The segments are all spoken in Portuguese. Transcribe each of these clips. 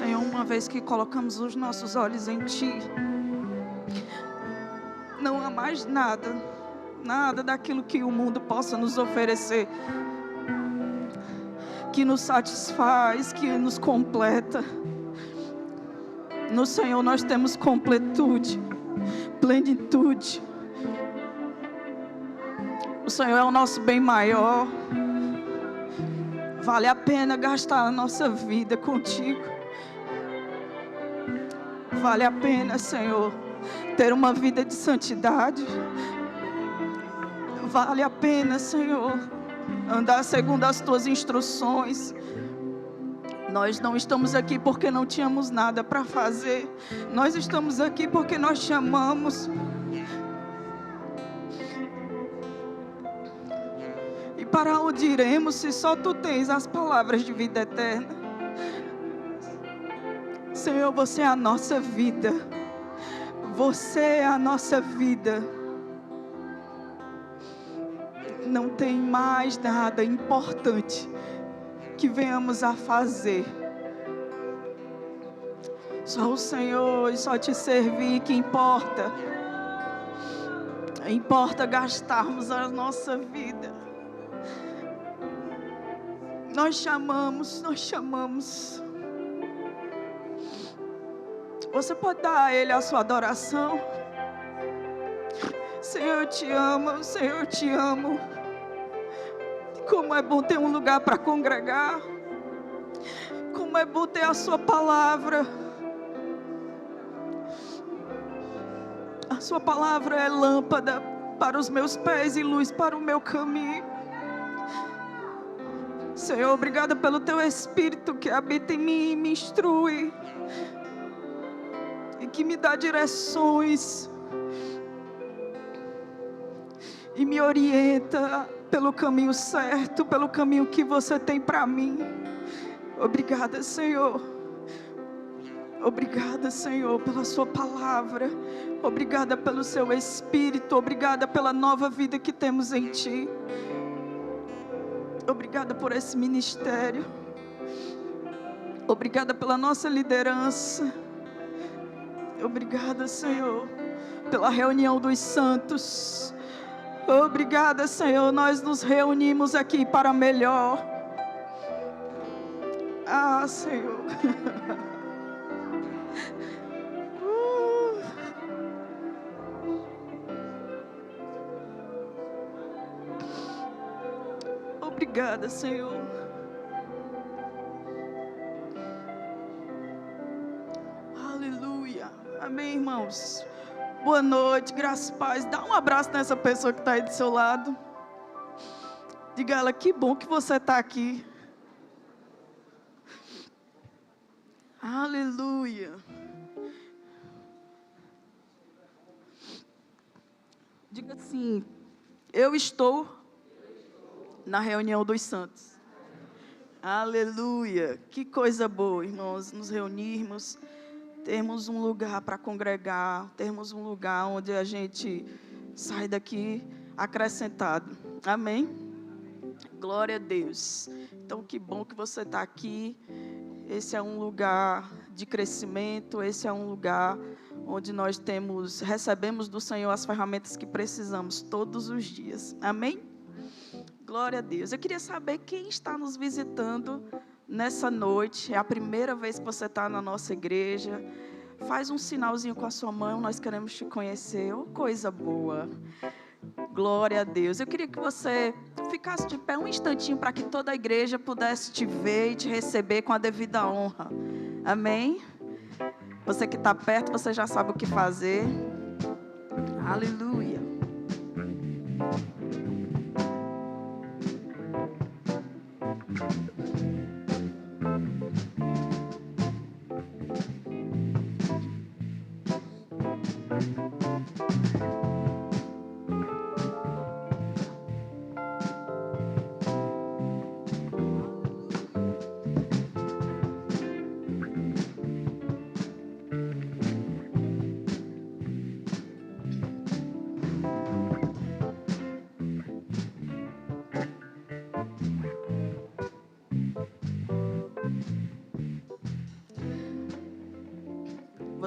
Senhor, uma vez que colocamos os nossos olhos em Ti, não há mais nada daquilo que o mundo possa nos oferecer, que nos satisfaz, que nos completa. No Senhor nós temos completude, plenitude. O Senhor é o nosso bem maior. Vale a pena gastar a nossa vida contigo. Vale a pena, Senhor, ter uma vida de santidade. Vale a pena, Senhor, andar segundo as tuas instruções. Nós não estamos aqui porque não tínhamos nada para fazer. Nós estamos aqui porque nós te amamos. E para onde iremos se só tu tens as palavras de vida eterna? Senhor, você é a nossa vida. Você é a nossa vida. Não tem mais nada importante que venhamos a fazer. Só o Senhor e só te servir que importa. Importa gastarmos a nossa vida. Nós chamamos. Você pode dar a Ele a sua adoração? Senhor, eu te amo, Senhor, eu te amo. Como é bom ter um lugar para congregar. Como é bom ter a sua palavra. A sua palavra é lâmpada para os meus pés e luz para o meu caminho. Senhor, obrigada pelo teu Espírito que habita em mim e me instrui. E que me dá direções. E me orienta pelo caminho certo, pelo caminho que você tem para mim. Obrigada, Senhor. Obrigada, Senhor, pela sua palavra. Obrigada pelo seu Espírito. Obrigada pela nova vida que temos em Ti. Obrigada por esse ministério. Obrigada pela nossa liderança. Obrigada, Senhor, pela reunião dos santos. Obrigada, Senhor, nós nos reunimos aqui para melhor. Ah, Senhor. Obrigada, Senhor. Aleluia. Amém, irmãos. Boa noite, graça e paz. Dá um abraço nessa pessoa que está aí do seu lado. Diga a ela, que bom que você está aqui. Aleluia. Diga assim, eu estou na reunião dos santos. Aleluia. Que coisa boa, irmãos, nos reunirmos. Termos um lugar para congregar, termos um lugar onde a gente sai daqui acrescentado. Amém? Glória a Deus. Então, que bom que você está aqui. Esse é um lugar de crescimento, esse é um lugar onde nós recebemos do Senhor as ferramentas que precisamos todos os dias. Amém? Glória a Deus. Eu queria saber quem está nos visitando nessa noite. É a primeira vez que você está na nossa igreja. Faz um sinalzinho com a sua mão, nós queremos te conhecer. Oh, coisa boa. Glória a Deus. Eu queria que você ficasse de pé um instantinho para que toda a igreja pudesse te ver e te receber com a devida honra. Amém? Você que está perto, você já sabe o que fazer. Aleluia.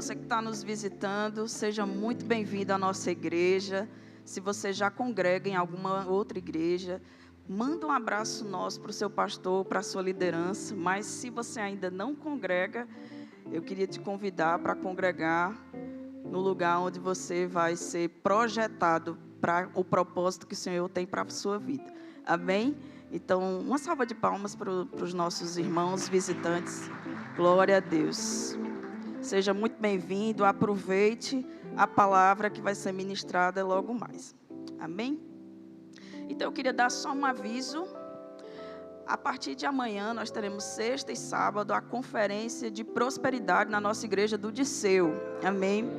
você que está nos visitando, seja muito bem-vindo à nossa igreja. Se você já congrega em alguma outra igreja, manda um abraço nosso para o seu pastor, para a sua liderança. Mas se você ainda não congrega, eu queria te convidar para congregar no lugar onde você vai ser projetado para o propósito que o Senhor tem para a sua vida. Amém? Então, uma salva de palmas para os nossos irmãos visitantes. Glória a Deus. Seja muito bem-vindo, aproveite a palavra que vai ser ministrada logo mais. Amém? Então, eu queria dar só um aviso. A partir de amanhã, nós teremos sexta e sábado a conferência de prosperidade na nossa igreja do Disseu. Amém?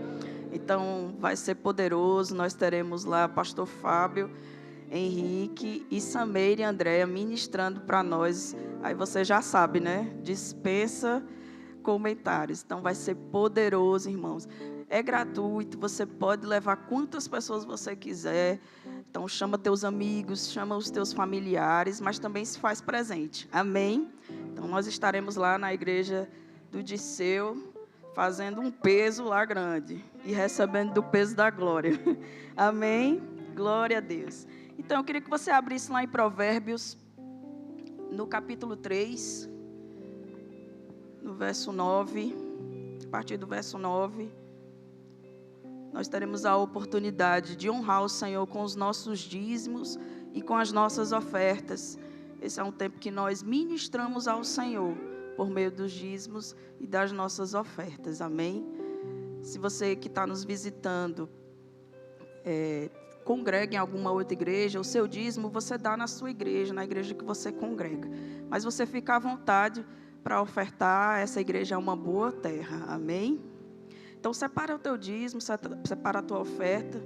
Então, vai ser poderoso. Nós teremos lá pastor Fábio, Henrique e Sameira e Andréia ministrando para nós. Aí você já sabe, né? Dispensa comentários. Então, vai ser poderoso, irmãos. É gratuito, você pode levar quantas pessoas você quiser. Então, chama teus amigos, chama os teus familiares, mas também se faz presente. Amém? Então, nós estaremos lá na igreja do Disseu, fazendo um peso lá grande e recebendo do peso da glória. Amém? Glória a Deus. Então, eu queria que você abrisse lá em Provérbios, no capítulo 3, no verso 9, a partir do verso 9. Nós teremos a oportunidade de honrar o Senhor com os nossos dízimos e com as nossas ofertas. Esse é um tempo que nós ministramos ao Senhor por meio dos dízimos e das nossas ofertas. Amém? Se você que está nos visitando congrega em alguma outra igreja, o seu dízimo você dá na sua igreja, na igreja que você congrega. Mas você fica à vontade para ofertar, essa igreja é uma boa terra. Amém? Então, separa o teu dízimo, separa a tua oferta,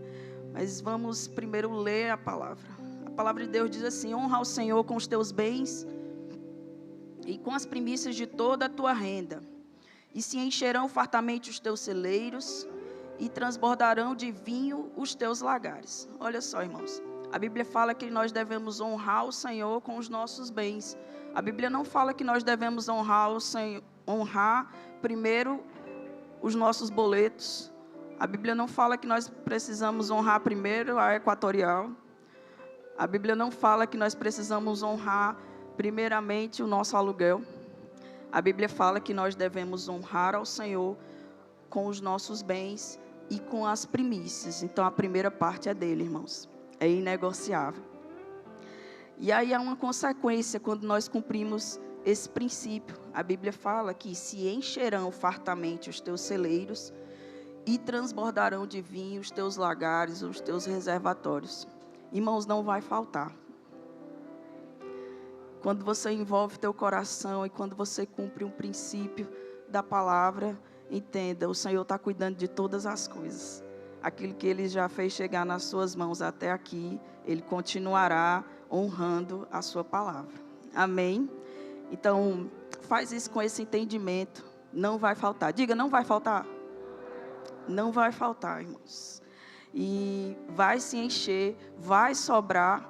mas vamos primeiro ler a palavra. A palavra de Deus diz assim: honra o Senhor com os teus bens e com as primícias de toda a tua renda, e se encherão fartamente os teus celeiros, e transbordarão de vinho os teus lagares. Olha só, irmãos, a Bíblia fala que nós devemos honrar o Senhor com os nossos bens. A Bíblia não fala que nós devemos honrar o Senhor, honrar primeiro os nossos boletos. A Bíblia não fala que nós precisamos honrar primeiro a Equatorial. A Bíblia não fala que nós precisamos honrar primeiramente o nosso aluguel. A Bíblia fala que nós devemos honrar ao Senhor com os nossos bens e com as primícias. Então, a primeira parte é dele, irmãos. É inegociável. E aí há uma consequência quando nós cumprimos esse princípio. A Bíblia fala que se encherão fartamente os teus celeiros e transbordarão de vinho os teus lagares, os teus reservatórios. Irmãos, não vai faltar. Quando você envolve teu coração e quando você cumpre um princípio da palavra, entenda, o Senhor está cuidando de todas as coisas. Aquilo que Ele já fez chegar nas suas mãos até aqui, Ele continuará honrando a sua palavra. Amém? Então, faz isso com esse entendimento. Não vai faltar. Diga, não vai faltar. Não vai faltar, irmãos. E vai se encher, vai sobrar,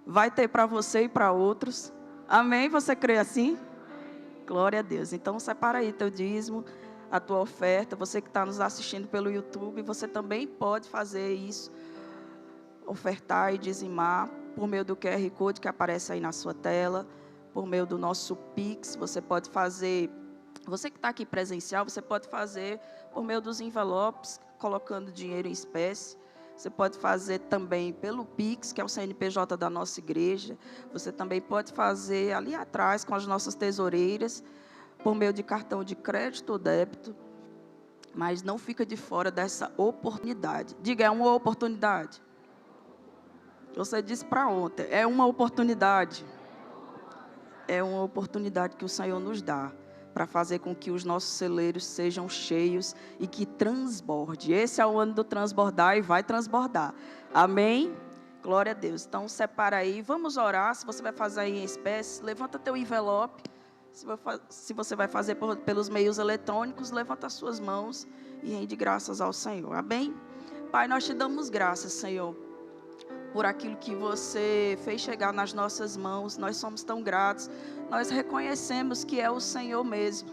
vai ter para você e para outros. Amém? Você crê assim? Glória a Deus. Então, separa aí teu dízimo, a tua oferta. Você que está nos assistindo pelo YouTube, você também pode fazer isso. Ofertar e dizimar por meio do QR Code que aparece aí na sua tela. Por meio do nosso Pix, você pode fazer, você que está aqui presencial, você pode fazer por meio dos envelopes, colocando dinheiro em espécie. Você pode fazer também pelo Pix, que é o CNPJ da nossa igreja. Você também pode fazer ali atrás com as nossas tesoureiras, por meio de cartão de crédito ou débito. Mas não fica de fora dessa oportunidade. Diga, é uma oportunidade. Você disse para ontem, é uma oportunidade. É uma oportunidade que o Senhor nos dá para fazer com que os nossos celeiros sejam cheios e que transborde. Esse é o ano do transbordar e vai transbordar. Amém? Glória a Deus. Então, separa aí. Vamos orar. Se você vai fazer aí em espécie, levanta teu envelope. Se você vai fazer pelos meios eletrônicos, levanta as suas mãos e rende graças ao Senhor. Amém? Pai, nós te damos graças, Senhor, por aquilo que você fez chegar nas nossas mãos. Nós somos tão gratos. Nós reconhecemos que é o Senhor mesmo.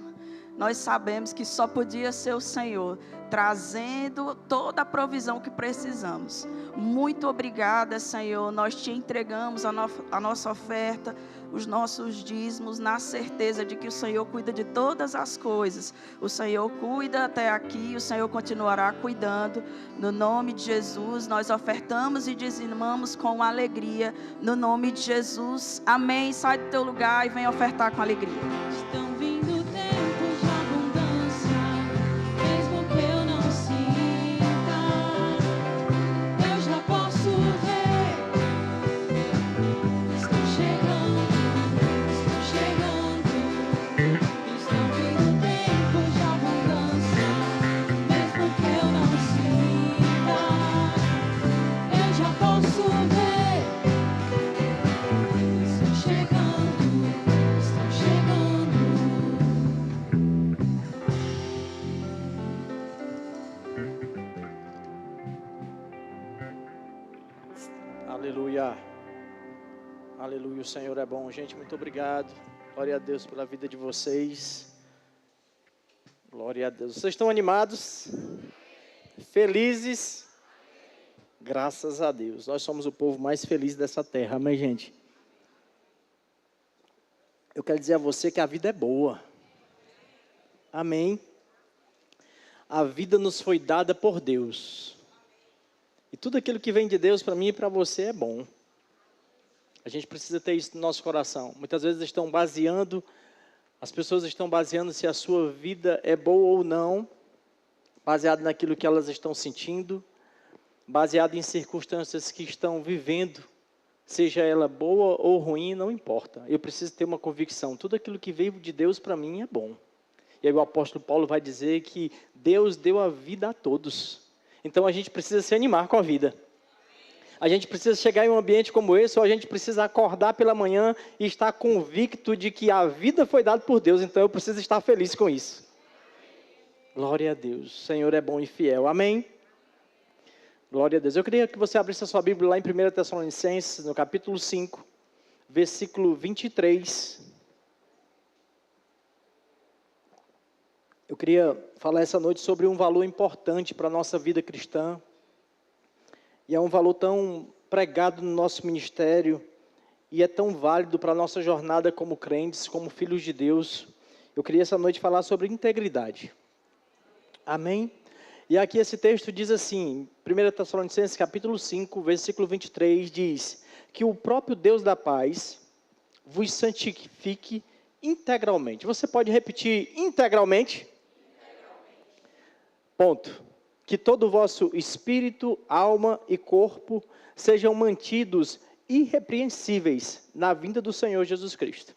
nós sabemos que só podia ser o Senhor, trazendo toda a provisão que precisamos. Muito obrigada, Senhor. Nós te entregamos a nossa oferta, os nossos dízimos, na certeza de que o Senhor cuida de todas as coisas. O Senhor cuida até aqui, o Senhor continuará cuidando. No nome de Jesus, nós ofertamos e dizimamos com alegria. No nome de Jesus, amém. Sai do teu lugar e vem ofertar com alegria. Estão vindo tempos de abundância, mesmo que eu não sinta, eu já posso ver. Estão chegando, estão chegando. Estão vindo tempos de abundância, mesmo que eu não sinta, eu já posso ver. Estão chegando, estão chegando. Aleluia. Aleluia, o Senhor é bom. Gente, muito obrigado. Glória a Deus pela vida de vocês. Glória a Deus. Vocês estão animados? Felizes? Graças a Deus. Nós somos o povo mais feliz dessa terra, amém, gente? Eu quero dizer a você que a vida é boa. Amém? A vida nos foi dada por Deus. E tudo aquilo que vem de Deus para mim e para você é bom. A gente precisa ter isso no nosso coração. Muitas vezes as pessoas estão baseando se a sua vida é boa ou não, baseado naquilo que elas estão sentindo, baseado em circunstâncias que estão vivendo, seja ela boa ou ruim, não importa. Eu preciso ter uma convicção, tudo aquilo que veio de Deus para mim é bom. E aí o apóstolo Paulo vai dizer que Deus deu a vida a todos. Então a gente precisa se animar com a vida. A gente precisa chegar em um ambiente como esse, ou a gente precisa acordar pela manhã e estar convicto de que a vida foi dada por Deus, então eu preciso estar feliz com isso. Glória a Deus, o Senhor é bom e fiel, amém? Glória a Deus. Eu queria que você abrisse a sua Bíblia lá em 1 Tessalonicenses, no capítulo 5, versículo 23. Eu queria falar essa noite sobre um valor importante para a nossa vida cristã. E é um valor tão pregado no nosso ministério. E é tão válido para a nossa jornada como crentes, como filhos de Deus. Eu queria essa noite falar sobre integridade. Amém? E aqui esse texto diz assim, 1 Tessalonicenses capítulo 5, versículo 23, diz que o próprio Deus da paz vos santifique integralmente. Você pode repetir integralmente? Ponto. Que todo o vosso espírito, alma e corpo sejam mantidos irrepreensíveis na vinda do Senhor Jesus Cristo.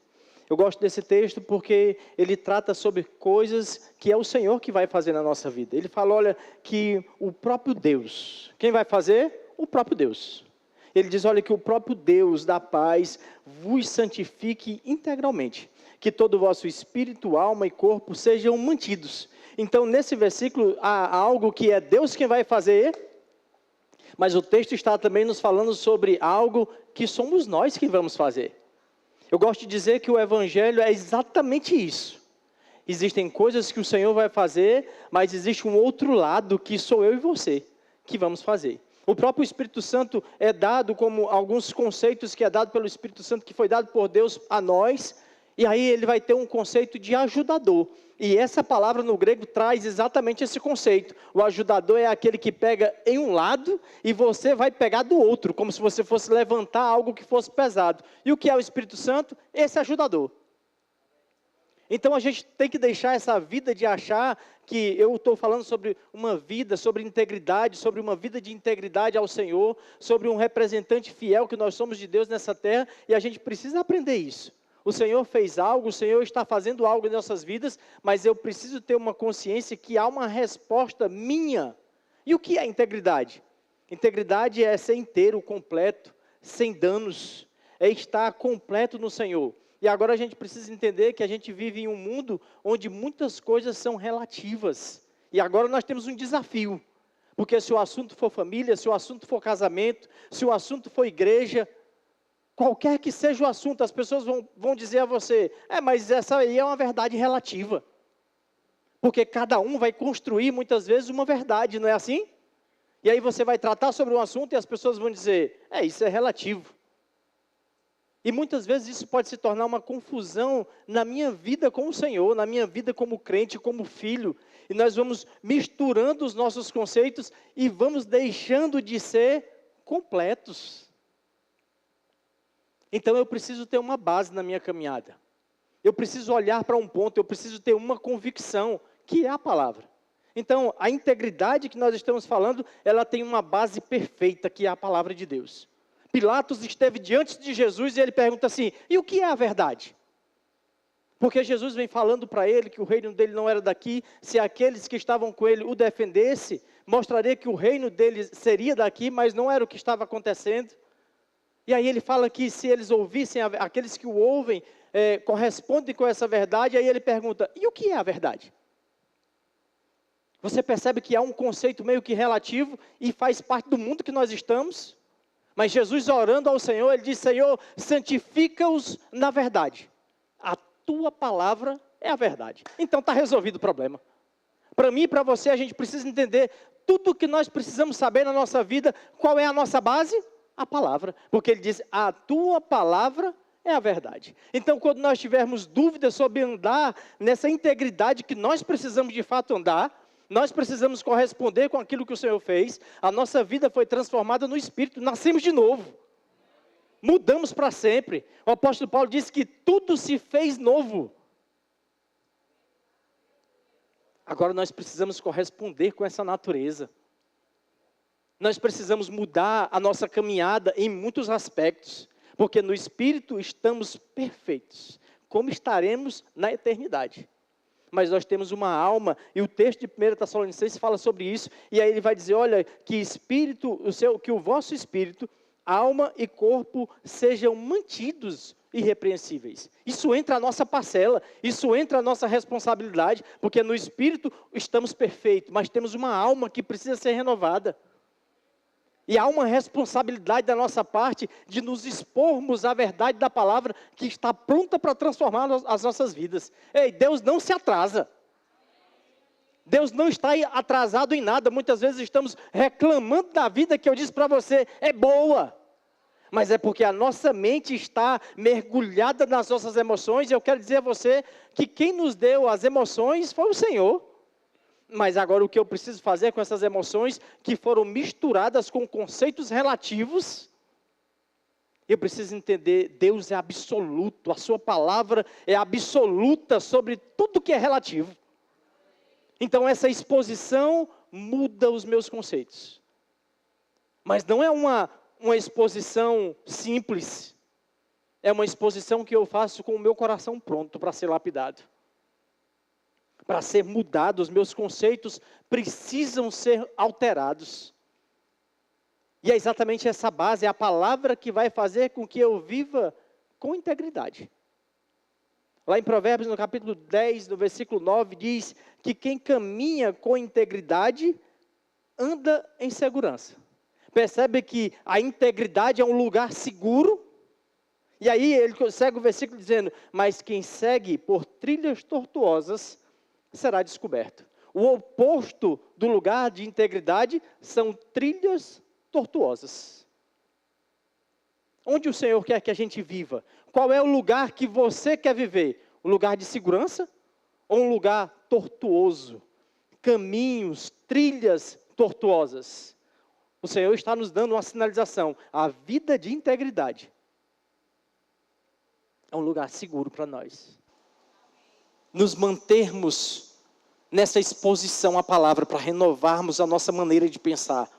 Eu gosto desse texto porque ele trata sobre coisas que é o Senhor que vai fazer na nossa vida. Ele fala, olha, que o próprio Deus, quem vai fazer? O próprio Deus. Ele diz, olha, que o próprio Deus da paz vos santifique integralmente. Que todo o vosso espírito, alma e corpo sejam mantidos. Então, nesse versículo, há algo que é Deus quem vai fazer, mas o texto está também nos falando sobre algo que somos nós que vamos fazer. Eu gosto de dizer que o Evangelho é exatamente isso. Existem coisas que o Senhor vai fazer, mas existe um outro lado que sou eu e você que vamos fazer. O próprio Espírito Santo é dado como alguns conceitos que é dado pelo Espírito Santo, que foi dado por Deus a nós, e aí ele vai ter um conceito de ajudador. E essa palavra no grego traz exatamente esse conceito. O ajudador é aquele que pega em um lado e você vai pegar do outro, como se você fosse levantar algo que fosse pesado. E o que é o Espírito Santo? Esse ajudador. Então a gente tem que deixar essa vida de achar que eu estou falando sobre uma vida, sobre integridade, sobre uma vida de integridade ao Senhor, sobre um representante fiel que nós somos de Deus nessa terra, e a gente precisa aprender isso. O Senhor fez algo, o Senhor está fazendo algo em nossas vidas, mas eu preciso ter uma consciência que há uma resposta minha. E o que é integridade? Integridade é ser inteiro, completo, sem danos, é estar completo no Senhor. E agora a gente precisa entender que a gente vive em um mundo onde muitas coisas são relativas. E agora nós temos um desafio, porque se o assunto for família, se o assunto for casamento, se o assunto for igreja, qualquer que seja o assunto, as pessoas vão dizer a você, mas essa aí é uma verdade relativa. Porque cada um vai construir muitas vezes uma verdade, não é assim? E aí você vai tratar sobre um assunto e as pessoas vão dizer, isso é relativo. E muitas vezes isso pode se tornar uma confusão na minha vida com o Senhor, na minha vida como crente, como filho. E nós vamos misturando os nossos conceitos e vamos deixando de ser completos. Então eu preciso ter uma base na minha caminhada. Eu preciso olhar para um ponto, eu preciso ter uma convicção, que é a palavra. Então, a integridade que nós estamos falando, ela tem uma base perfeita, que é a palavra de Deus. Pilatos esteve diante de Jesus e ele pergunta assim, e o que é a verdade? Porque Jesus vem falando para ele que o reino dele não era daqui, se aqueles que estavam com ele o defendesse, mostraria que o reino dele seria daqui, mas não era o que estava acontecendo. E aí ele fala que se eles ouvissem, aqueles que o ouvem, correspondem com essa verdade, aí ele pergunta, e o que é a verdade? Você percebe que há um conceito meio que relativo e faz parte do mundo que nós estamos? Mas Jesus orando ao Senhor, ele diz, Senhor, santifica-os na verdade. A tua palavra é a verdade. Então está resolvido o problema. Para mim e para você, a gente precisa entender tudo o que nós precisamos saber na nossa vida. Qual é a nossa base? A palavra. Porque ele diz, a tua palavra é a verdade. Então, quando nós tivermos dúvidas sobre andar nessa integridade que nós precisamos de fato andar, nós precisamos corresponder com aquilo que o Senhor fez. A nossa vida foi transformada no Espírito. Nascemos de novo. Mudamos para sempre. O apóstolo Paulo disse que tudo se fez novo. Agora nós precisamos corresponder com essa natureza. Nós precisamos mudar a nossa caminhada em muitos aspectos. Porque no Espírito estamos perfeitos. Como estaremos na eternidade. Mas nós temos uma alma, e o texto de 1 Tessalonicenses fala sobre isso, e aí ele vai dizer, olha, que que o vosso espírito, alma e corpo sejam mantidos irrepreensíveis. Isso entra a nossa parcela, isso entra a nossa responsabilidade, porque no espírito estamos perfeitos, mas temos uma alma que precisa ser renovada. E há uma responsabilidade da nossa parte de nos expormos à verdade da palavra que está pronta para transformar as nossas vidas. Ei, Deus não se atrasa. Deus não está atrasado em nada. Muitas vezes estamos reclamando da vida que eu disse para você, é boa. Mas é porque a nossa mente está mergulhada nas nossas emoções. E eu quero dizer a você que quem nos deu as emoções foi o Senhor. Mas agora o que eu preciso fazer com essas emoções que foram misturadas com conceitos relativos, eu preciso entender, Deus é absoluto, a sua palavra é absoluta sobre tudo que é relativo. Então essa exposição muda os meus conceitos. Mas não é uma exposição simples, é uma exposição que eu faço com o meu coração pronto para ser lapidado. Para ser mudado, os meus conceitos precisam ser alterados. E é exatamente essa base, é a palavra que vai fazer com que eu viva com integridade. Lá em Provérbios, no capítulo 10, no versículo 9, diz que quem caminha com integridade, anda em segurança. Percebe que a integridade é um lugar seguro. E aí ele segue o versículo dizendo, mas quem segue por trilhas tortuosas, será descoberto. O oposto do lugar de integridade são trilhas tortuosas. Onde o Senhor quer que a gente viva? Qual é o lugar que você quer viver? Um lugar de segurança ou um lugar tortuoso? Caminhos, trilhas tortuosas. O Senhor está nos dando uma sinalização. A vida de integridade é um lugar seguro para nós. Nos mantermos nessa exposição à palavra, para renovarmos a nossa maneira de pensar,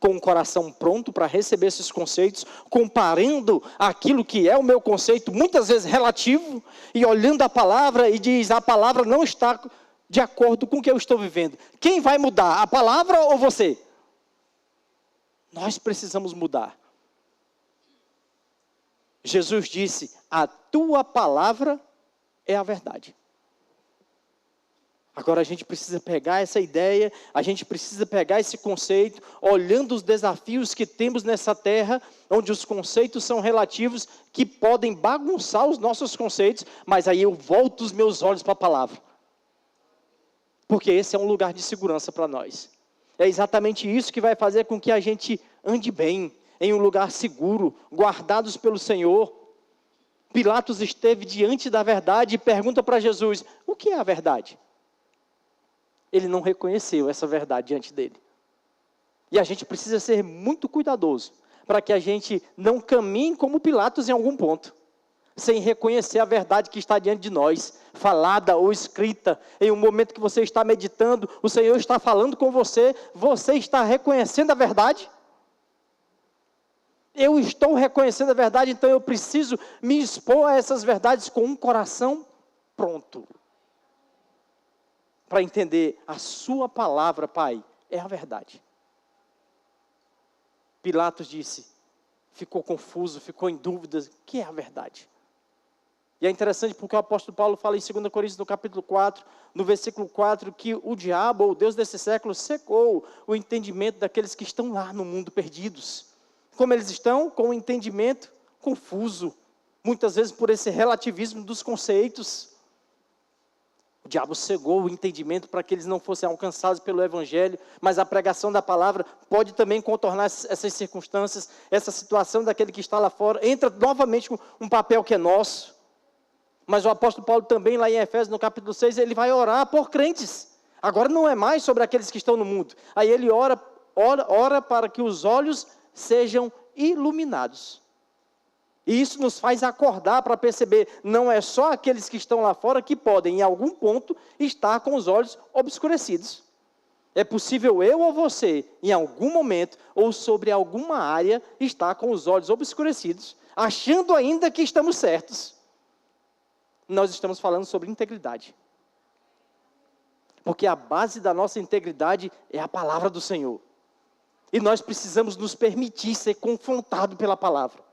com o coração pronto para receber esses conceitos, comparando aquilo que é o meu conceito, muitas vezes relativo, e olhando a palavra e diz, a palavra não está de acordo com o que eu estou vivendo. Quem vai mudar, a palavra ou você? Nós precisamos mudar. Jesus disse, a tua palavra é a verdade. Agora a gente precisa pegar essa ideia, a gente precisa pegar esse conceito, olhando os desafios que temos nessa terra, onde os conceitos são relativos, que podem bagunçar os nossos conceitos, mas aí eu volto os meus olhos para a palavra. Porque esse é um lugar de segurança para nós. É exatamente isso que vai fazer com que a gente ande bem, em um lugar seguro, guardados pelo Senhor. Pilatos esteve diante da verdade e pergunta para Jesus: o que é a verdade? Ele não reconheceu essa verdade diante dele. E a gente precisa ser muito cuidadoso para que a gente não caminhe como Pilatos em algum ponto, sem reconhecer a verdade que está diante de nós, falada ou escrita. Em um momento que você está meditando, o Senhor está falando com você, você está reconhecendo a verdade? Eu estou reconhecendo a verdade, então eu preciso me expor a essas verdades com um coração pronto. Para entender a sua palavra, Pai, é a verdade. Pilatos disse, ficou confuso, ficou em dúvidas, o que é a verdade? E é interessante porque o apóstolo Paulo fala em 2 Coríntios, no capítulo 4, no versículo 4, que o diabo, ou o Deus desse século, cegou o entendimento daqueles que estão lá no mundo perdidos. Como eles estão? Com o entendimento confuso, muitas vezes por esse relativismo dos conceitos. O diabo cegou o entendimento para que eles não fossem alcançados pelo Evangelho, mas a pregação da palavra pode também contornar essas circunstâncias, essa situação daquele que está lá fora, entra novamente com um papel que é nosso. Mas o apóstolo Paulo também, lá em Efésios, no capítulo 6, ele vai orar por crentes. Agora não é mais sobre aqueles que estão no mundo. Aí ele ora para que os olhos sejam iluminados. E isso nos faz acordar para perceber, não é só aqueles que estão lá fora que podem, em algum ponto, estar com os olhos obscurecidos. É possível eu ou você, em algum momento, ou sobre alguma área, estar com os olhos obscurecidos, achando ainda que estamos certos. Nós estamos falando sobre integridade. Porque a base da nossa integridade é a palavra do Senhor. E nós precisamos nos permitir ser confrontados pela palavra.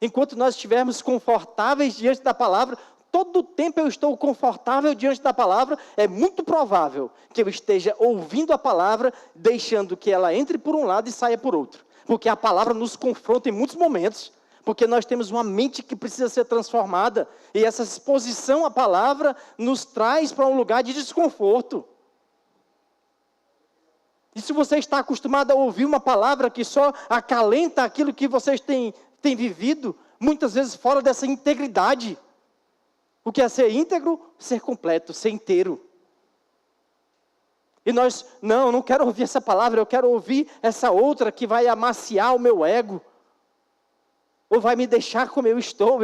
Enquanto nós estivermos confortáveis diante da palavra, todo o tempo eu estou confortável diante da palavra, é muito provável que eu esteja ouvindo a palavra, deixando que ela entre por um lado e saia por outro. Porque a palavra nos confronta em muitos momentos, porque nós temos uma mente que precisa ser transformada, e essa exposição à palavra nos traz para um lugar de desconforto. E se você está acostumado a ouvir uma palavra que só acalenta aquilo que vocês têm vivido, muitas vezes fora dessa integridade. O que é ser íntegro? Ser completo, ser inteiro. E nós, não quero ouvir essa palavra, eu quero ouvir essa outra que vai amaciar o meu ego. Ou vai me deixar como eu estou,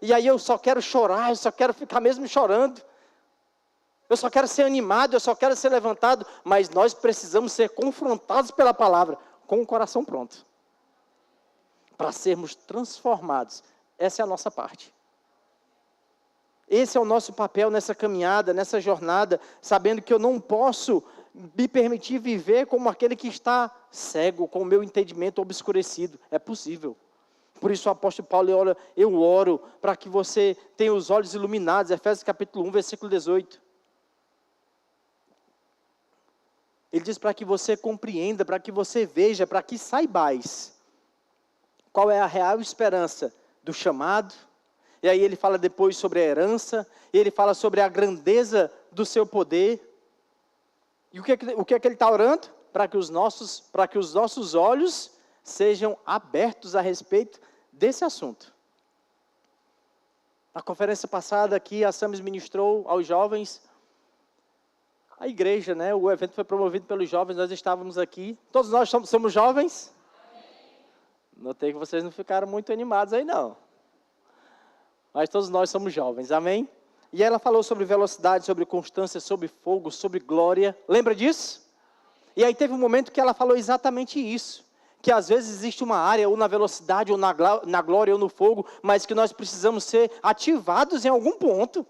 e aí eu só quero chorar, eu só quero ficar mesmo chorando. Eu só quero ser animado, eu só quero ser levantado, mas nós precisamos ser confrontados pela palavra, com o coração pronto. Para sermos transformados. Essa é a nossa parte. Esse é o nosso papel nessa caminhada, nessa jornada, sabendo que eu não posso me permitir viver como aquele que está cego, com o meu entendimento obscurecido. É possível. Por isso o apóstolo Paulo olha, eu oro para que você tenha os olhos iluminados. Efésios capítulo 1, versículo 18. Ele diz para que você compreenda, para que você veja, para que saibais qual é a real esperança do chamado. E aí ele fala depois sobre a herança, e ele fala sobre a grandeza do seu poder. E o que é que ele está orando? Para que os nossos olhos sejam abertos a respeito desse assunto. Na conferência passada aqui, a Samis ministrou aos jovens, a igreja, né? O evento foi promovido pelos jovens, nós estávamos aqui. Todos nós somos jovens? Notei que vocês não ficaram muito animados aí, não. Mas todos nós somos jovens, amém? E ela falou sobre velocidade, sobre constância, sobre fogo, sobre glória. Lembra disso? E aí teve um momento que ela falou exatamente isso. Que às vezes existe uma área, ou na velocidade, ou na glória, ou no fogo, mas que nós precisamos ser ativados em algum ponto.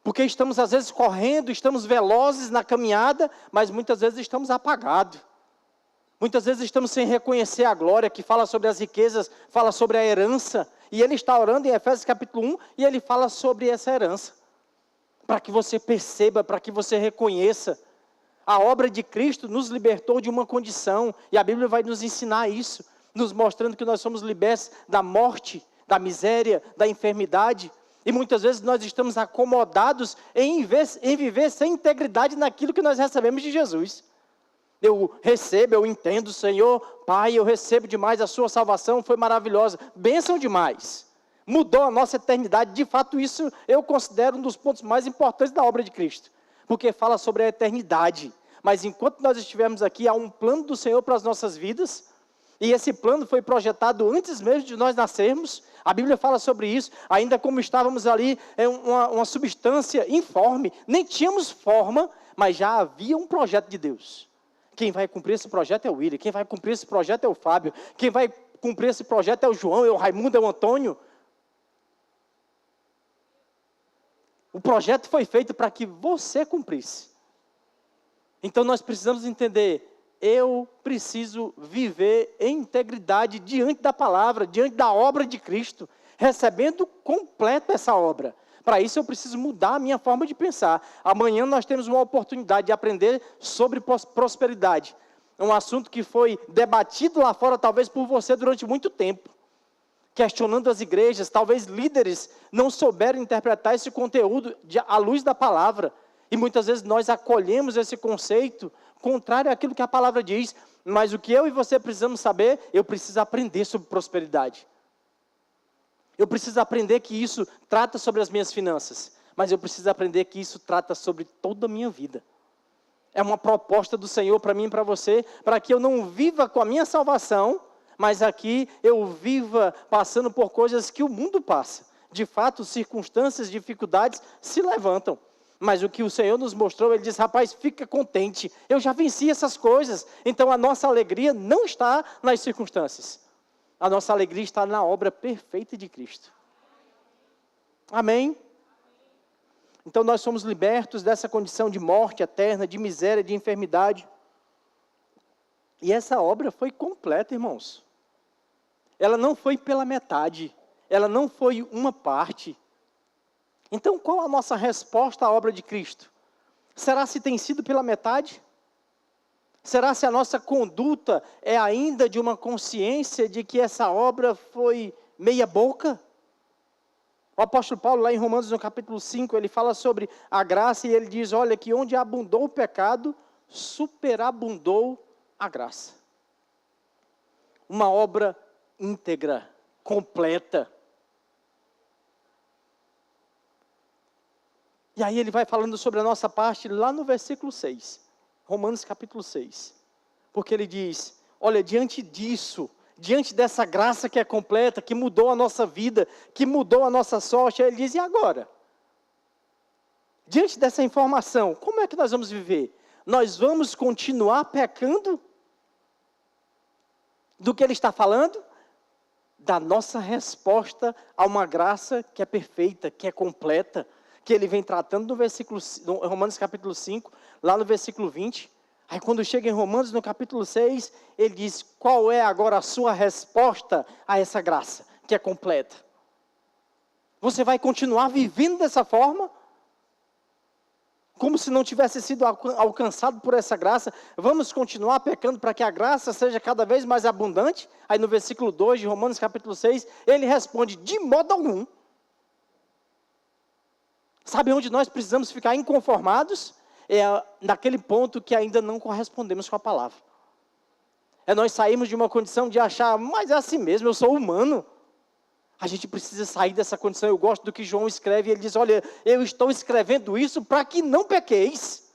Porque estamos às vezes correndo, estamos velozes na caminhada, mas muitas vezes estamos apagados. Muitas vezes estamos sem reconhecer a glória, que fala sobre as riquezas, fala sobre a herança. E ele está orando em Efésios capítulo 1, e ele fala sobre essa herança. Para que você perceba, para que você reconheça. A obra de Cristo nos libertou de uma condição, e a Bíblia vai nos ensinar isso, nos mostrando que nós somos libertos da morte, da miséria, da enfermidade. E muitas vezes nós estamos acomodados em viver sem integridade naquilo que nós recebemos de Jesus. Eu recebo, eu entendo, Senhor, Pai, eu recebo demais, a sua salvação foi maravilhosa, bênção demais. Mudou a nossa eternidade, de fato isso eu considero um dos pontos mais importantes da obra de Cristo. Porque fala sobre a eternidade. Mas enquanto nós estivermos aqui, há um plano do Senhor para as nossas vidas. E esse plano foi projetado antes mesmo de nós nascermos. A Bíblia fala sobre isso. Ainda como estávamos ali, uma substância informe. Nem tínhamos forma, mas já havia um projeto de Deus. Quem vai cumprir esse projeto é o William. Quem vai cumprir esse projeto é o Fábio. Quem vai cumprir esse projeto é o João, é o Raimundo, é o Antônio. O projeto foi feito para que você cumprisse. Então nós precisamos entender, eu preciso viver em integridade diante da palavra, diante da obra de Cristo, recebendo completo essa obra. Para isso eu preciso mudar a minha forma de pensar. Amanhã nós temos uma oportunidade de aprender sobre prosperidade. É um assunto que foi debatido lá fora, talvez por você, durante muito tempo. Questionando as igrejas, talvez líderes não souberam interpretar esse conteúdo à luz da palavra. E muitas vezes nós acolhemos esse conceito contrário àquilo que a palavra diz. Mas o que eu e você precisamos saber, eu preciso aprender sobre prosperidade. Eu preciso aprender que isso trata sobre as minhas finanças. Mas eu preciso aprender que isso trata sobre toda a minha vida. É uma proposta do Senhor para mim e para você, para que eu não viva com a minha salvação, mas aqui eu viva passando por coisas que o mundo passa. De fato, circunstâncias, dificuldades se levantam. Mas o que o Senhor nos mostrou, Ele diz, rapaz, fica contente, eu já venci essas coisas. Então a nossa alegria não está nas circunstâncias. A nossa alegria está na obra perfeita de Cristo. Amém? Então nós somos libertos dessa condição de morte eterna, de miséria, de enfermidade. E essa obra foi completa, irmãos. Ela não foi pela metade, ela não foi uma parte. Então, qual a nossa resposta à obra de Cristo? Será se tem sido pela metade? Será se a nossa conduta é ainda de uma consciência de que essa obra foi meia boca? O apóstolo Paulo, lá em Romanos, no capítulo 5, ele fala sobre a graça e ele diz, olha, que onde abundou o pecado, superabundou a graça. Uma obra íntegra, completa. E aí ele vai falando sobre a nossa parte lá no versículo 6. Romanos capítulo 6. Porque ele diz, olha, diante disso, diante dessa graça que é completa, que mudou a nossa vida, que mudou a nossa sorte, ele diz, e agora? Diante dessa informação, como é que nós vamos viver? Nós vamos continuar pecando? Do que ele está falando? Da nossa resposta a uma graça que é perfeita, que é completa, que ele vem tratando no Romanos capítulo 5, lá no versículo 20. Aí quando chega em Romanos no capítulo 6, ele diz, qual é agora a sua resposta a essa graça, que é completa? Você vai continuar vivendo dessa forma? Como se não tivesse sido alcançado por essa graça? Vamos continuar pecando para que a graça seja cada vez mais abundante? Aí no versículo 2 de Romanos capítulo 6, ele responde, de modo algum. Sabe onde nós precisamos ficar inconformados? É naquele ponto que ainda não correspondemos com a palavra. É nós sairmos de uma condição de achar, mas é assim mesmo, eu sou humano. A gente precisa sair dessa condição. Eu gosto do que João escreve, ele diz, olha, eu estou escrevendo isso para que não pequeis.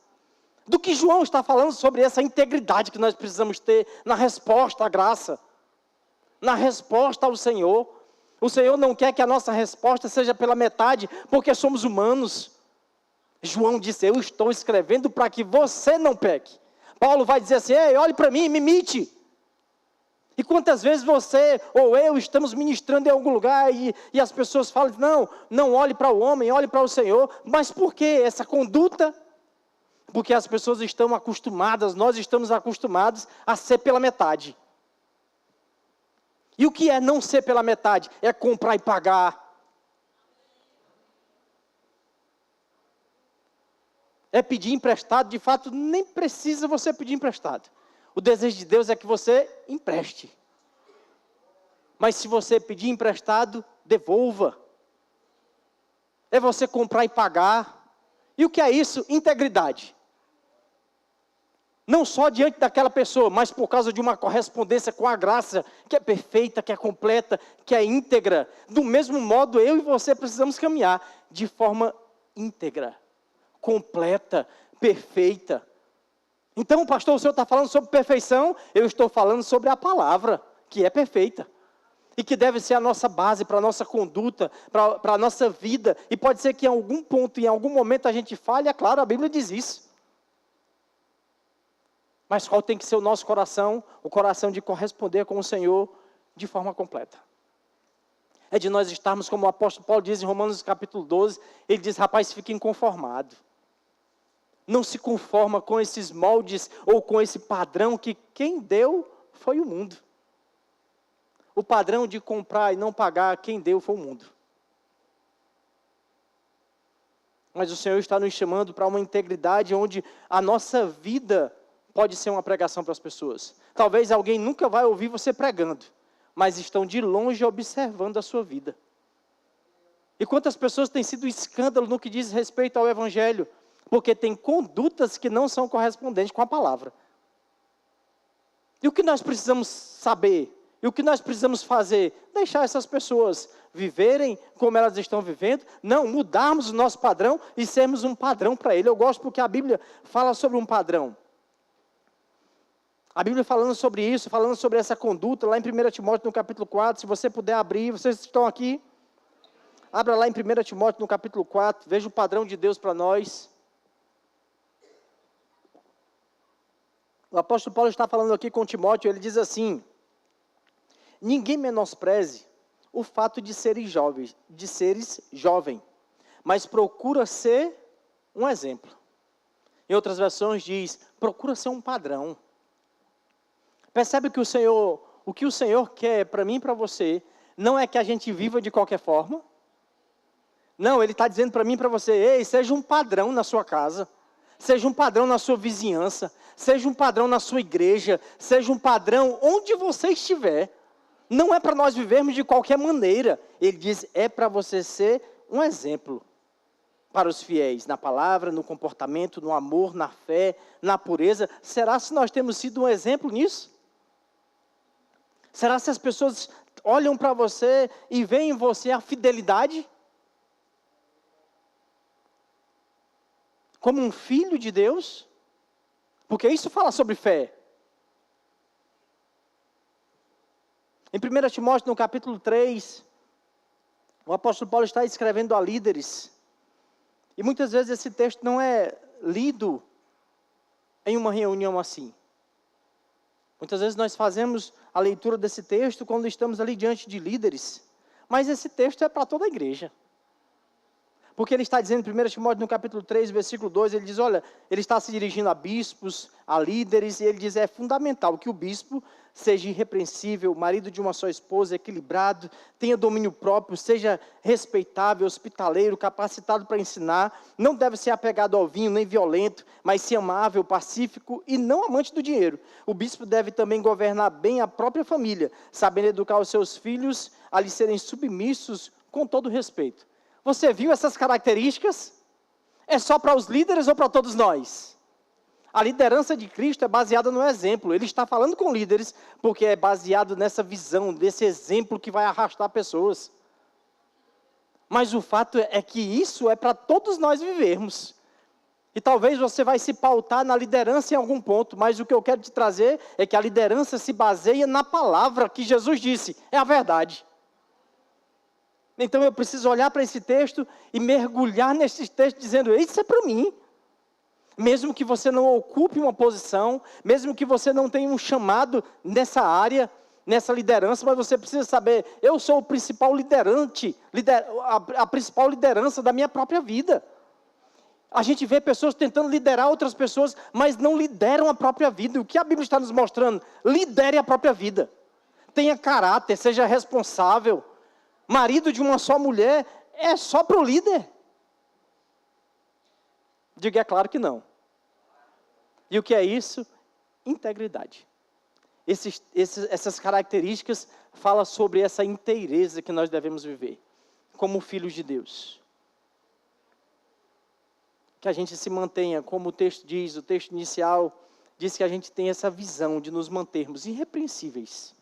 Do que João está falando sobre essa integridade que nós precisamos ter na resposta à graça, na resposta ao Senhor. O Senhor não quer que a nossa resposta seja pela metade, porque somos humanos. João disse, eu estou escrevendo para que você não peque. Paulo vai dizer assim, ei, olhe para mim, me imite. E quantas vezes você ou eu estamos ministrando em algum lugar e as pessoas falam, não olhe para o homem, olhe para o Senhor. Mas por que essa conduta? Porque as pessoas estão acostumadas, nós estamos acostumados a ser pela metade. E o que é não ser pela metade? É comprar e pagar. É pedir emprestado, de fato, nem precisa você pedir emprestado. O desejo de Deus é que você empreste. Mas se você pedir emprestado, devolva. É você comprar e pagar. E o que é isso? Integridade. Não só diante daquela pessoa, mas por causa de uma correspondência com a graça, que é perfeita, que é completa, que é íntegra. Do mesmo modo, eu e você precisamos caminhar de forma íntegra, completa, perfeita. Então, pastor, o senhor está falando sobre perfeição? Eu estou falando sobre a palavra, que é perfeita. E que deve ser a nossa base para a nossa conduta, para a nossa vida. E pode ser que em algum ponto, em algum momento a gente falhe, é claro, a Bíblia diz isso. Mas qual tem que ser o nosso coração? O coração de corresponder com o Senhor de forma completa. É de nós estarmos, como o apóstolo Paulo diz em Romanos capítulo 12, ele diz, rapaz, fique inconformado. Não se conforma com esses moldes ou com esse padrão que quem deu foi o mundo. O padrão de comprar e não pagar, quem deu foi o mundo. Mas o Senhor está nos chamando para uma integridade onde a nossa vida pode ser uma pregação para as pessoas. Talvez alguém nunca vai ouvir você pregando, mas estão de longe observando a sua vida. E quantas pessoas têm sido escândalo no que diz respeito ao Evangelho, porque tem condutas que não são correspondentes com a palavra. E o que nós precisamos saber? E o que nós precisamos fazer? Deixar essas pessoas viverem como elas estão vivendo, não mudarmos o nosso padrão e sermos um padrão para ele. Eu gosto porque a Bíblia fala sobre um padrão. A Bíblia falando sobre isso, falando sobre essa conduta, lá em 1 Timóteo no capítulo 4, se você puder abrir, vocês estão aqui? Abra lá em 1 Timóteo no capítulo 4, veja o padrão de Deus para nós. O apóstolo Paulo está falando aqui com Timóteo, ele diz assim, ninguém menospreze o fato de seres jovem, mas procura ser um exemplo. Em outras versões diz, procura ser um padrão. Percebe que o que o Senhor quer para mim e para você, não é que a gente viva de qualquer forma. Não, Ele está dizendo para mim e para você, ei, seja um padrão na sua casa, seja um padrão na sua vizinhança, seja um padrão na sua igreja, seja um padrão onde você estiver. Não é para nós vivermos de qualquer maneira. Ele diz, é para você ser um exemplo para os fiéis, na palavra, no comportamento, no amor, na fé, na pureza. Será se nós temos sido um exemplo nisso? Será se as pessoas olham para você e veem em você a fidelidade? Como um filho de Deus? Porque isso fala sobre fé. Em 1 Timóteo, no capítulo 3, o apóstolo Paulo está escrevendo a líderes. E muitas vezes esse texto não é lido em uma reunião assim. Muitas vezes nós fazemos a leitura desse texto quando estamos ali diante de líderes. Mas esse texto é para toda a igreja. Porque ele está dizendo em 1 Timóteo, no capítulo 3, versículo 2, ele diz, olha, ele está se dirigindo a bispos, a líderes, e ele diz, é fundamental que o bispo seja irrepreensível, marido de uma só esposa, equilibrado, tenha domínio próprio, seja respeitável, hospitaleiro, capacitado para ensinar, não deve ser apegado ao vinho, nem violento, mas ser amável, pacífico e não amante do dinheiro. O bispo deve também governar bem a própria família, sabendo educar os seus filhos a lhe serem submissos com todo respeito. Você viu essas características? É só para os líderes ou para todos nós? A liderança de Cristo é baseada no exemplo. Ele está falando com líderes porque é baseado nessa visão, desse exemplo que vai arrastar pessoas. Mas o fato é que isso é para todos nós vivermos. E talvez você vai se pautar na liderança em algum ponto, mas o que eu quero te trazer é que a liderança se baseia na palavra que Jesus disse. É a verdade. Então eu preciso olhar para esse texto e mergulhar nesse texto dizendo, isso é para mim. Mesmo que você não ocupe uma posição, mesmo que você não tenha um chamado nessa área, nessa liderança, mas você precisa saber, eu sou o principal a principal liderança da minha própria vida. A gente vê pessoas tentando liderar outras pessoas, mas não lideram a própria vida. O que a Bíblia está nos mostrando? Lidere a própria vida. Tenha caráter, seja responsável. Marido de uma só mulher é só para o líder? Diga, é claro que não. E o que é isso? Integridade. Essas características falam sobre essa inteireza que nós devemos viver, como filhos de Deus. que a gente se mantenha, como o texto diz, o texto inicial diz que a gente tem essa visão de nos mantermos irrepreensíveis.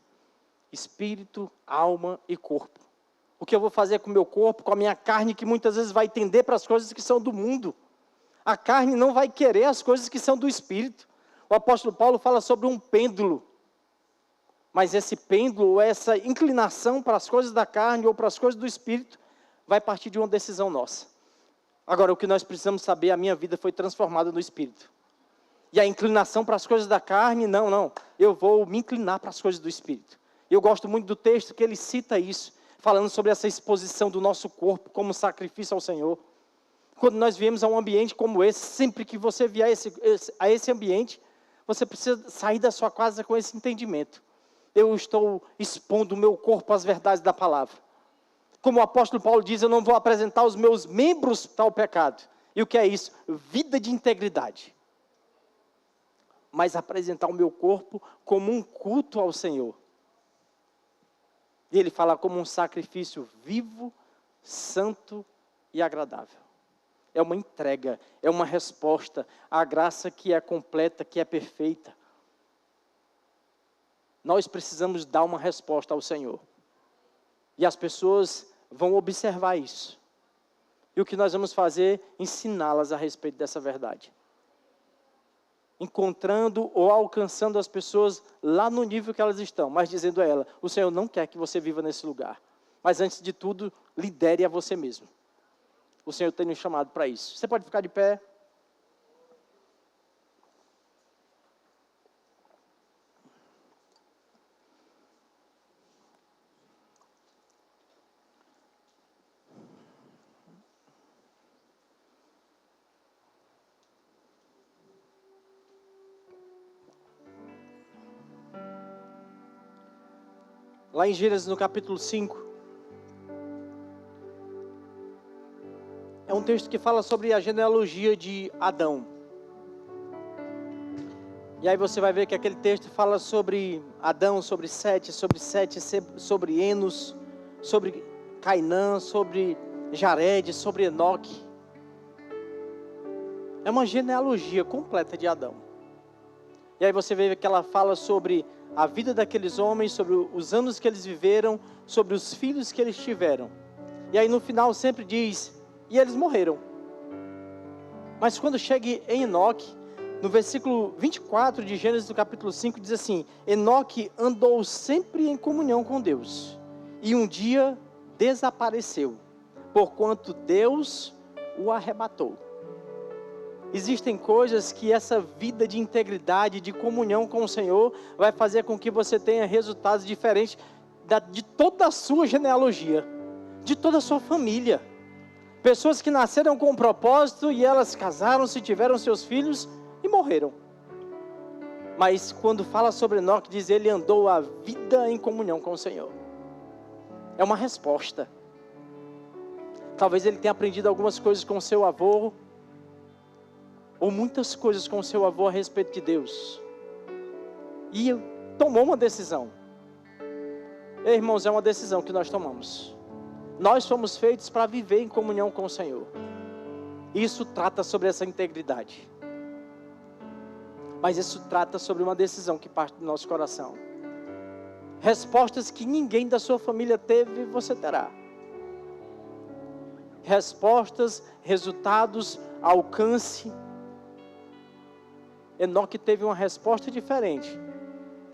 Espírito, alma e corpo. O que eu vou fazer com o meu corpo, com a minha carne, que muitas vezes vai tender para as coisas que são do mundo. A carne não vai querer as coisas que são do Espírito. O apóstolo Paulo fala sobre um pêndulo. Mas esse pêndulo, essa inclinação para as coisas da carne ou para as coisas do Espírito, vai partir de uma decisão nossa. Agora, o que nós precisamos saber, a minha vida foi transformada no Espírito. E a inclinação para as coisas da carne, não. Eu vou me inclinar para as coisas do Espírito. Eu gosto muito do texto que ele cita isso, falando sobre essa exposição do nosso corpo como sacrifício ao Senhor. Quando nós viemos a um ambiente como esse, sempre que você vier a esse ambiente, você precisa sair da sua casa com esse entendimento. Eu estou expondo o meu corpo às verdades da palavra. Como o apóstolo Paulo diz, eu não vou apresentar os meus membros para o pecado. E o que é isso? Vida de integridade. Mas apresentar o meu corpo como um culto ao Senhor. E ele fala como um sacrifício vivo, santo e agradável. É uma entrega, é uma resposta à graça que é completa, que é perfeita. Nós precisamos dar uma resposta ao Senhor. E as pessoas vão observar isso. E o que nós vamos fazer? Ensiná-las a respeito dessa verdade. Encontrando ou alcançando as pessoas lá no nível que elas estão, mas dizendo a ela, o Senhor não quer que você viva nesse lugar. Mas antes de tudo, lidere a você mesmo. O Senhor tem nos chamado para isso. Você pode ficar de pé. Lá em Gênesis, no capítulo 5, é um texto que fala sobre a genealogia de Adão. E aí você vai ver que aquele texto fala sobre Adão, sobre Sete, sobre Enos, sobre Cainã, sobre Jared, sobre Enoque. É uma genealogia completa de Adão. E aí você vê que ela fala sobre a vida daqueles homens, sobre os anos que eles viveram, sobre os filhos que eles tiveram. E aí no final sempre diz, e eles morreram. Mas quando chega em Enoque, no versículo 24 de Gênesis do capítulo 5, diz assim, Enoque andou sempre em comunhão com Deus, e um dia desapareceu, porquanto Deus o arrebatou. Existem coisas que essa vida de integridade, de comunhão com o Senhor, vai fazer com que você tenha resultados diferentes de toda a sua genealogia, de toda a sua família. Pessoas que nasceram com um propósito e elas casaram-se, tiveram seus filhos e morreram. Mas quando fala sobre Enoque, diz ele andou a vida em comunhão com o Senhor. É uma resposta. Talvez ele tenha aprendido algumas coisas com seu avô, ou muitas coisas com seu avô a respeito de Deus. E tomou uma decisão. Ei, irmãos, é uma decisão que nós tomamos. Nós fomos feitos para viver em comunhão com o Senhor. Isso trata sobre essa integridade. Mas isso trata sobre uma decisão que parte do nosso coração. Respostas que ninguém da sua família teve, você terá. Respostas, resultados, alcance. Enoque teve uma resposta diferente,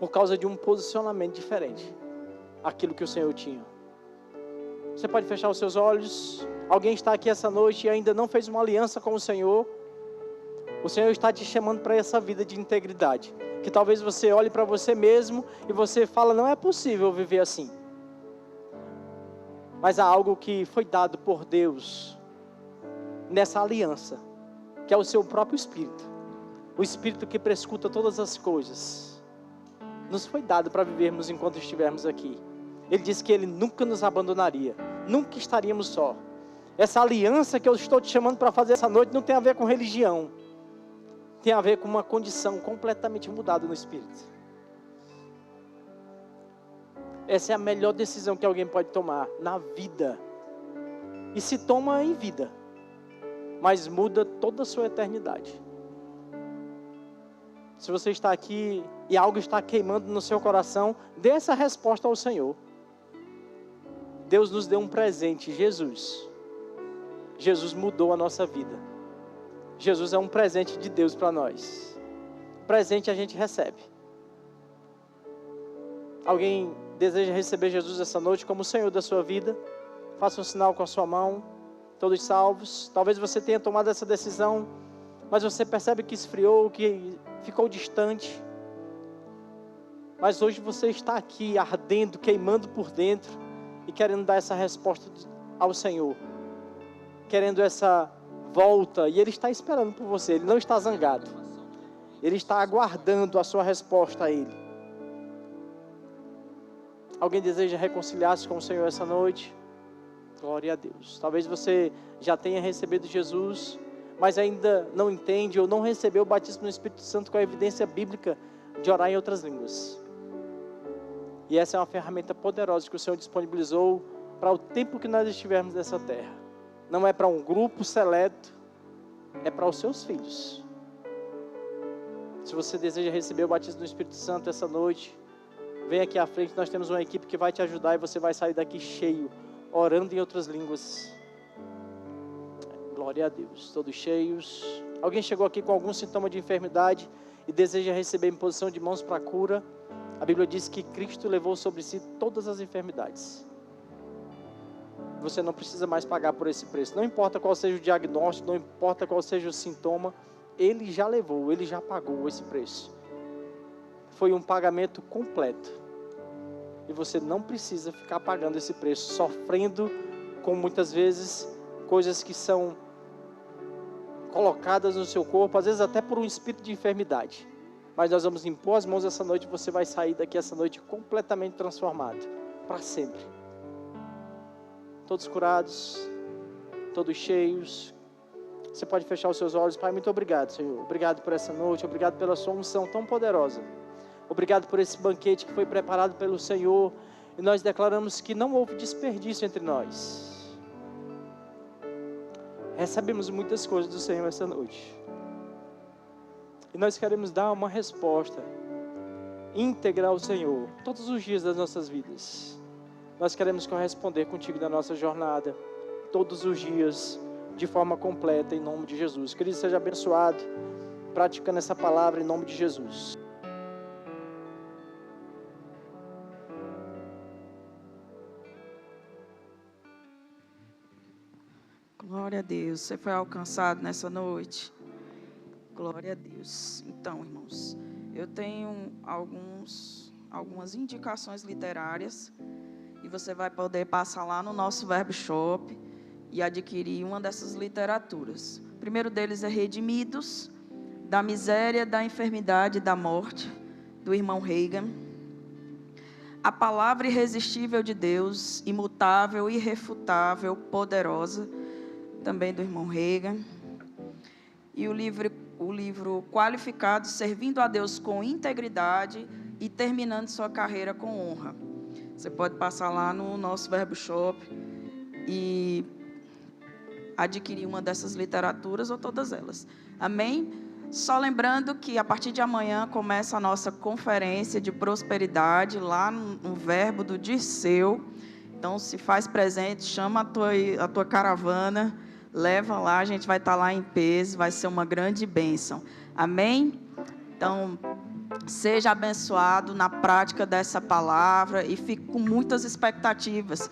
por causa de um posicionamento diferente, aquilo que o Senhor tinha. Você pode fechar os seus olhos. Alguém está aqui essa noite e ainda não fez uma aliança com o Senhor. O Senhor está te chamando para essa vida de integridade, que talvez você olhe para você mesmo e você fala, não é possível viver assim. Mas há algo que foi dado por Deus nessa aliança, que é o seu próprio Espírito. O Espírito que prescuta todas as coisas, nos foi dado para vivermos enquanto estivermos aqui. Ele disse que Ele nunca nos abandonaria, nunca estaríamos só. Essa aliança que eu estou te chamando para fazer essa noite não tem a ver com religião, tem a ver com uma condição completamente mudada no Espírito. Essa é a melhor decisão que alguém pode tomar na vida, e se toma em vida. mas muda toda a sua eternidade. Se você está aqui e algo está queimando no seu coração, dê essa resposta ao Senhor. Deus nos deu um presente, Jesus. Jesus mudou a nossa vida. Jesus é um presente de Deus para nós. Presente a gente recebe. Alguém deseja receber Jesus essa noite como o Senhor da sua vida? Faça um sinal com a sua mão. Todos salvos. Talvez você tenha tomado essa decisão, mas você percebe que esfriou, que ficou distante. Mas hoje você está aqui ardendo, queimando por dentro e querendo dar essa resposta ao Senhor. Querendo essa volta, e Ele está esperando por você. Ele não está zangado. Ele está aguardando a sua resposta a Ele. Alguém deseja reconciliar-se com o Senhor essa noite? Glória a Deus. Talvez você já tenha recebido Jesus, mas ainda não entende ou não recebeu o batismo no Espírito Santo com a evidência bíblica de orar em outras línguas. E essa é uma ferramenta poderosa que o Senhor disponibilizou para o tempo que nós estivermos nessa terra. Não é para um grupo seleto, é para os seus filhos. Se você deseja receber o batismo no Espírito Santo essa noite, vem aqui à frente, nós temos uma equipe que vai te ajudar e você vai sair daqui cheio, orando em outras línguas. Glória a Deus, todos cheios. Alguém chegou aqui com algum sintoma de enfermidade e deseja receber imposição de mãos para a cura? A Bíblia diz que Cristo levou sobre si todas as enfermidades. Você não precisa mais pagar por esse preço. Não importa qual seja o diagnóstico, não importa qual seja o sintoma, Ele já levou, Ele já pagou esse preço. Foi um pagamento completo. E você não precisa ficar pagando esse preço, sofrendo com muitas vezes coisas que são colocadas no seu corpo, às vezes até por um espírito de enfermidade. Mas nós vamos impor as mãos essa noite e você vai sair daqui essa noite completamente transformado, para sempre. Todos curados, todos cheios. Você pode fechar os seus olhos. Pai, muito obrigado, Senhor. Obrigado por essa noite, obrigado pela sua unção tão poderosa. Obrigado por esse banquete que foi preparado pelo Senhor. E nós declaramos que não houve desperdício entre nós. Recebemos muitas coisas do Senhor essa noite. E nós queremos dar uma resposta íntegra ao Senhor, todos os dias das nossas vidas. Nós queremos corresponder contigo na nossa jornada, todos os dias, de forma completa, em nome de Jesus. Que Ele seja abençoado, praticando essa palavra em nome de Jesus. Glória a Deus. Você foi alcançado nessa noite. Glória a Deus. Então, irmãos, eu tenho algumas indicações literárias e você vai poder passar lá no nosso Verbo Shop e adquirir uma dessas literaturas. O primeiro deles é Redimidos, da miséria, da enfermidade e da morte, do irmão Reagan. A palavra irresistível de Deus, imutável, irrefutável, poderosa, também do irmão Reagan. E o livro Qualificado, Servindo a Deus com Integridade e Terminando Sua Carreira com Honra. Você pode passar lá no nosso Verbo Shop e adquirir uma dessas literaturas ou todas elas. Amém? Só lembrando que a partir de amanhã começa a nossa conferência de prosperidade lá no Verbo do Dirceu. Então, se faz presente, chama a tua caravana, leva lá, a gente vai estar lá em peso, vai ser uma grande bênção. Amém? Então, seja abençoado na prática dessa palavra e fique com muitas expectativas.